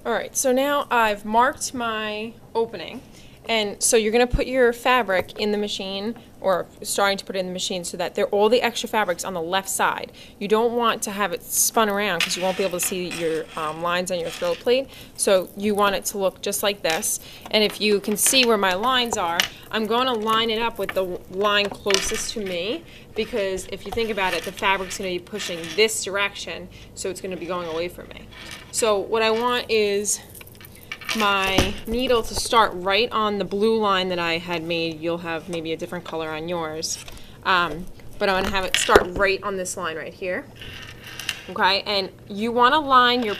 Alright, so now I've marked my opening, and so you're going to put your fabric in the machine, or starting to put it in the machine, so that all the extra fabric's on the left side. You don't want to have it spun around because you won't be able to see your lines on your throw plate, so you want it to look just like this. And if you can see where my lines are, I'm going to line it up with the line closest to me, because if you think about it, the fabric's going to be pushing this direction, so it's going to be going away from me. So what I want is my needle to start right on the blue line that I had made. You'll have maybe a different color on yours, but I'm going to have it start right on this line right here. Okay, and you want to line your,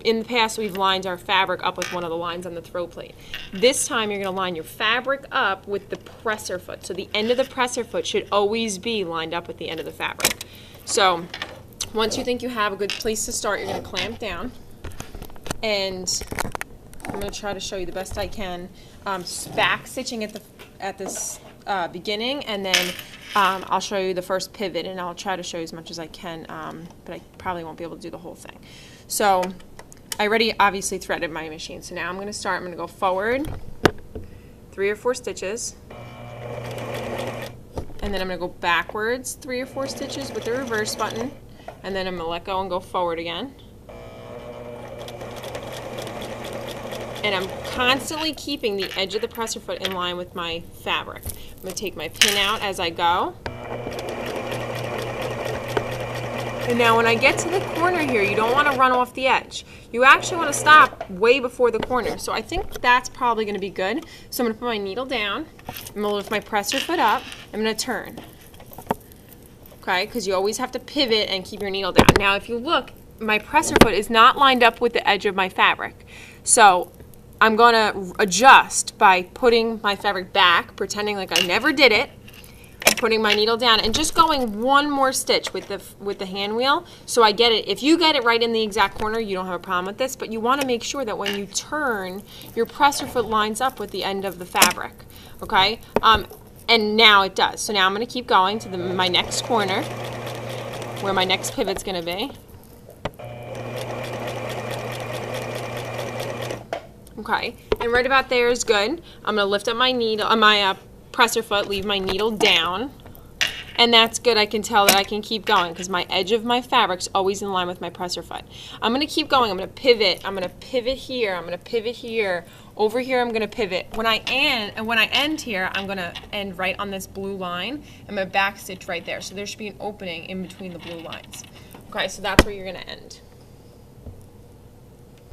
in the past we've lined our fabric up with one of the lines on the throw plate. This time you're going to line your fabric up with the presser foot. So the end of the presser foot should always be lined up with the end of the fabric. So once you think you have a good place to start, you're going to clamp down, and I'm going to try to show you the best I can. Back stitching at this beginning, and then I'll show you the first pivot, and I'll try to show you as much as I can, but I probably won't be able to do the whole thing. So I already obviously threaded my machine, so now I'm going to start. I'm going to go forward 3 or 4 stitches, and then I'm going to go backwards 3 or 4 stitches with the reverse button, and then I'm going to let go and go forward again. And I'm constantly keeping the edge of the presser foot in line with my fabric. I'm going to take my pin out as I go. And now when I get to the corner here, you don't want to run off the edge. You actually want to stop way before the corner. So I think that's probably going to be good. So I'm going to put my needle down. I'm going to lift my presser foot up. I'm going to turn. Okay, because you always have to pivot and keep your needle down. Now if you look, my presser foot is not lined up with the edge of my fabric. So I'm going to adjust by putting my fabric back, pretending like I never did it, putting my needle down, and just going one more stitch with the hand wheel, so I get it. If you get it right in the exact corner, you don't have a problem with this, but you want to make sure that when you turn, your presser foot lines up with the end of the fabric, okay? And now it does. So now I'm going to keep going to my next corner, where my next pivot's going to be. Okay, and right about there is good. I'm going to lift up my needle, my presser foot, leave my needle down, and that's good. I can tell that I can keep going because my edge of my fabric's always in line with my presser foot. I'm going to keep going. I'm going to pivot. I'm going to pivot here. I'm going to pivot here. Over here, I'm going to pivot. When I end here, I'm going to end right on this blue line. I'm going to back stitch right there. So there should be an opening in between the blue lines. Okay, so that's where you're going to end.